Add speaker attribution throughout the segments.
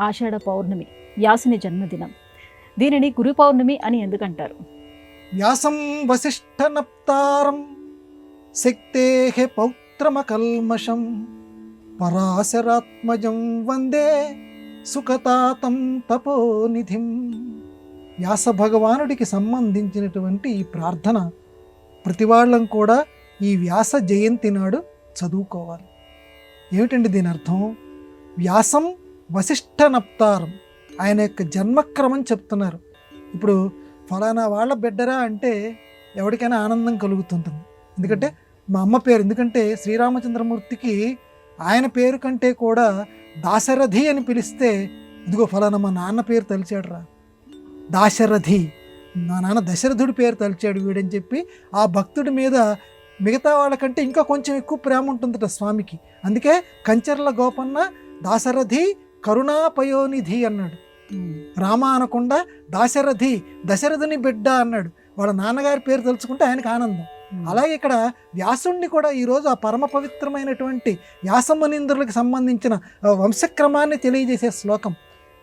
Speaker 1: ఆషాఢ పౌర్ణమి వ్యాసుని జన్మదినం. దీనిని గురు పౌర్ణమి అని ఎందుకంటారు?
Speaker 2: వ్యాసం వసిష్ఠనప్తారం శక్తేః పౌత్రమకల్మషం పరాశరాత్మజం వందే సుఖతాతం తపోనిధిం. వ్యాస భగవానుడికి సంబంధించినటువంటి ఈ ప్రార్థన ప్రతి వాళ్ళం కూడా ఈ వ్యాస జయంతి నాడు చదువుకోవాలి. ఏమిటండి దీని అర్థం? వ్యాసం వసిష్ఠనప్తారం, ఆయన యొక్క జన్మక్రమం చెప్తున్నారు. ఇప్పుడు ఫలానా వాళ్ళ బిడ్డరా అంటే ఎవరికైనా ఆనందం కలుగుతుంటుంది. ఎందుకంటే మా అమ్మ పేరు, ఎందుకంటే శ్రీరామచంద్రమూర్తికి ఆయన పేరు కంటే కూడా దాశరథి అని పిలిస్తే, ఇదిగో ఫలానా మా నాన్న పేరు తలిచాడు రా దాశరథి, మా నాన్న దశరథుడి పేరు తలిచాడు వీడని చెప్పి ఆ భక్తుడి మీద మిగతా వాళ్ళకంటే ఇంకా కొంచెం ఎక్కువ ప్రేమ ఉంటుందట స్వామికి. అందుకే కంచర్ల గోపన్న దాశరథి కరుణాపయోనిధి అన్నాడు. రామ అనకుండా దాశరథి దశరథుని బిడ్డ అన్నాడు. వాళ్ళ నాన్నగారి పేరు తలుచుకుంటే ఆయనకు ఆనందం. అలాగే ఇక్కడ వ్యాసుణ్ణి కూడా ఈరోజు ఆ పరమ పవిత్రమైనటువంటి వ్యాసమునీంద్రులకు సంబంధించిన వంశక్రమాన్ని తెలియజేసే శ్లోకం.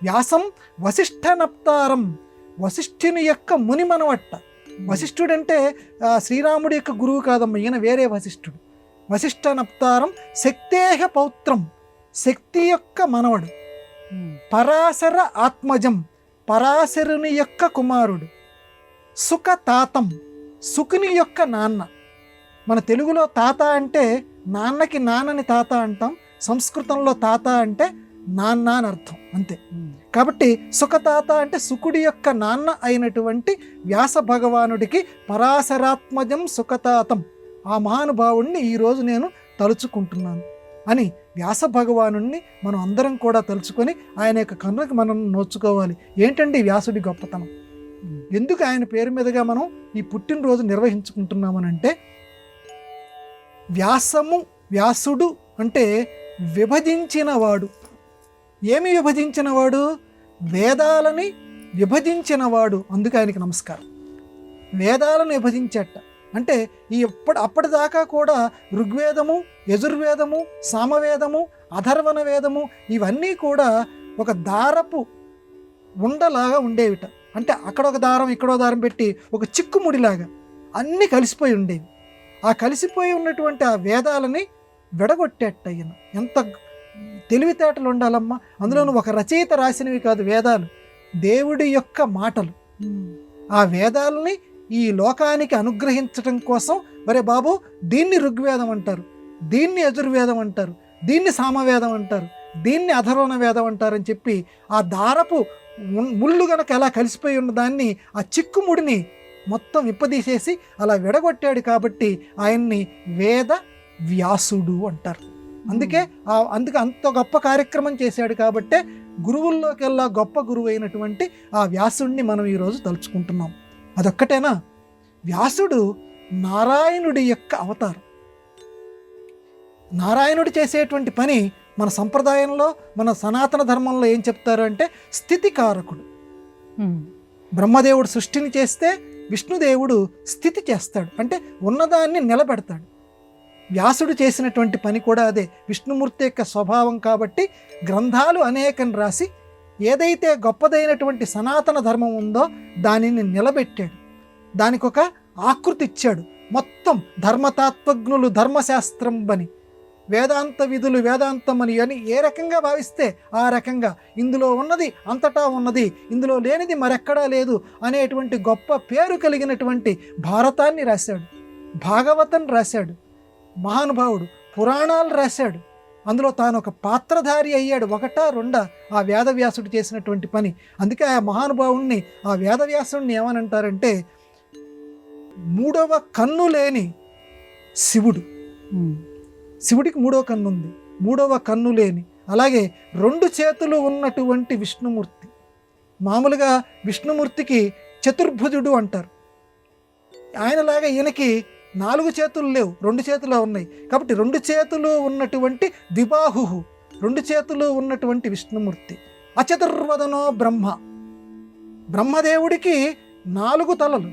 Speaker 2: వ్యాసం వసిష్ఠనప్తారం, వశిష్ఠుని యొక్క ముని మనవట్ట. వశిష్ఠుడంటే శ్రీరాముడి యొక్క గురువు కాదమ్మ, ఈయన వేరే వశిష్ఠుడు. వశిష్ఠనప్తారం శక్తేహ పౌత్రం, శక్తి యొక్క మనవడు. పరాశర ఆత్మజం, పరాశరుని యొక్క కుమారుడు. సుఖ తాతం, సుకుని యొక్క నాన్న. మన తెలుగులో తాత అంటే నాన్నకి నాన్నని తాత అంటాం, సంస్కృతంలో తాత అంటే నాన్న అని అర్థం, అంతే. కాబట్టి సుఖతాత అంటే సుకుడి యొక్క నాన్న అయినటువంటి వ్యాస భగవానుడికి పరాశరాత్మజం సుఖతాతం, ఆ మహానుభావుణ్ణి ఈరోజు నేను తలుచుకుంటున్నాను అని వ్యాస భగవానుణ్ణి మనం అందరం కూడా తలుచుకొని ఆయన యొక్క కన్నుకి మనం నోచుకోవాలి. ఏంటండి వ్యాసుడి గొప్పతనం? ఎందుకు ఆయన పేరు మీదుగా మనం ఈ పుట్టినరోజు నిర్వహించుకుంటున్నామనంటే, వ్యాసుడు అంటే విభజించినవాడు. ఏమి విభజించినవాడు? వేదాలని విభజించినవాడు. అందుకు ఆయనకి నమస్కారం. వేదాలను విభజించట అంటే అప్పటిదాకా కూడా ఋగ్వేదము, యజుర్వేదము, సామవేదము, అథర్వణ వేదము ఇవన్నీ కూడా ఒక దారపు ఉండలాగా ఉండేవిట. అంటే అక్కడ ఒక దారం ఇక్కడో దారం పెట్టి ఒక చిక్కుముడిలాగా అన్నీ కలిసిపోయి ఉండేవి. ఆ కలిసిపోయి ఉన్నటువంటి ఆ వేదాలని విడగొట్టేట ఈయన. ఎంత తెలివితేటలు ఉండాలమ్మా! అందులోనూ ఒక రచయిత రాసినవి కాదు వేదాలు, దేవుడి యొక్క మాటలు. ఆ వేదాలని ఈ లోకానికి అనుగ్రహించటం కోసం, వరే బాబు దీన్ని ఋగ్వేదం అంటారు, దీన్ని యజుర్వేదం అంటారు, దీన్ని సామవేదం అంటారు, దీన్ని అథర్వణ వేదం అంటారని చెప్పి ఆ దారపు ముళ్ళు గనక ఎలా కలిసిపోయి ఉన్న దాన్ని, ఆ చిక్కుముడిని మొత్తం విప్పదీసేసి అలా విడగొట్టాడు. కాబట్టి ఆయన్ని వేద వ్యాసుడు అంటారు. అందుకే అంత గొప్ప కార్యక్రమం చేశాడు. కాబట్టే గురువుల్లోకెల్లా గొప్ప గురువు అయినటువంటి ఆ వ్యాసుడిని మనం ఈరోజు తలుచుకుంటున్నాం. అదొక్కటేనా? వ్యాసుడు నారాయణుడి యొక్క అవతారం. నారాయణుడు చేసేటువంటి పని మన సంప్రదాయంలో, మన సనాతన ధర్మంలో ఏం చెప్తారు అంటే స్థితికారకుడు. బ్రహ్మదేవుడు సృష్టిని చేస్తే విష్ణుదేవుడు స్థితి చేస్తాడు, అంటే ఉన్నదాన్ని నిలబెడతాడు. వ్యాసుడు చేసినటువంటి పని కూడా అదే. విష్ణుమూర్తి యొక్క స్వభావం కాబట్టి గ్రంథాలు అనేకం రాసి ఏదైతే గొప్పదైనటువంటి సనాతన ధర్మం ఉందో దానిని నిలబెట్టాడు. దానికి ఒక ఆకృతి ఇచ్చాడు. మొత్తం ధర్మతాత్వజ్ఞులు ధర్మశాస్త్రం అని, వేదాంత విధులు వేదాంతం అని ఏ రకంగా భావిస్తే ఆ రకంగా ఇందులో ఉన్నది అంతటా ఉన్నది, ఇందులో లేనిది మరెక్కడా లేదు అనేటువంటి గొప్ప పేరు కలిగినటువంటి భారతాన్ని రాశాడు, భాగవతం రాశాడు. మహానుభావుడు పురాణాలు రాశాడు. అందులో తాను ఒక పాత్రధారి అయ్యాడు. ఒకటా రెండా ఆ వేదవ్యాసుడు చేసినటువంటి పని. అందుకే ఆ మహానుభావుణ్ణి, ఆ వేదవ్యాసుడిని ఏమనంటారంటే మూడవ కన్ను లేని శివుడు. శివుడికి మూడవ కన్ను ఉంది, మూడవ కన్ను లేని. అలాగే రెండు చేతులు ఉన్నటువంటి విష్ణుమూర్తి. మామూలుగా విష్ణుమూర్తికి చతుర్భుజుడు అంటారు. ఆయనలాగా ఈయనకి 4 చేతులు లేవు, 2 చేతులు ఉన్నాయి. కాబట్టి 2 చేతులు ఉన్నటువంటి ద్విబాహు, 2 చేతులు ఉన్నటువంటి విష్ణుమూర్తి. అచతుర్వదనో బ్రహ్మ. బ్రహ్మదేవుడికి 4 తలలు,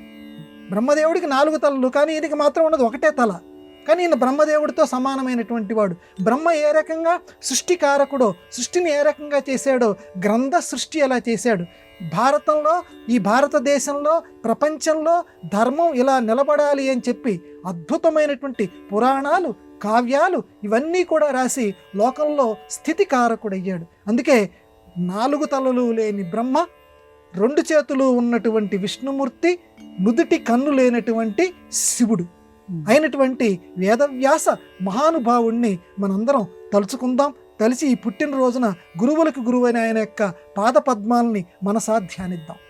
Speaker 2: బ్రహ్మదేవుడికి 4 తలలు, కానీ ఈయనకి మాత్రం ఉన్నది ఒకటే తల. కానీ ఈయన బ్రహ్మదేవుడితో సమానమైనటువంటి వాడు. బ్రహ్మ ఏ రకంగా సృష్టికారకుడో, సృష్టిని ఏ రకంగా చేశాడో, గ్రంథ సృష్టి ఎలా చేశాడు. భారతంలో, ఈ భారతదేశంలో, ప్రపంచంలో ధర్మం ఇలా నిలబడాలి అని చెప్పి అద్భుతమైనటువంటి పురాణాలు, కావ్యాలు ఇవన్నీ కూడా రాసి లోకంలో స్థితికారకుడయ్యాడు. అందుకే 4 తలలు లేని బ్రహ్మ, 2 చేతులు ఉన్నటువంటి విష్ణుమూర్తి, నుదుటి కన్ను లేనటువంటి శివుడు అయినటువంటి వేదవ్యాస మహానుభావుణ్ణి మనందరం తలుచుకుందాం. తలిచి ఈ పుట్టినరోజున గురువులకు గురువైన ఆయన యొక్క పాద పద్మాలని మనసా ధ్యానిద్దాం.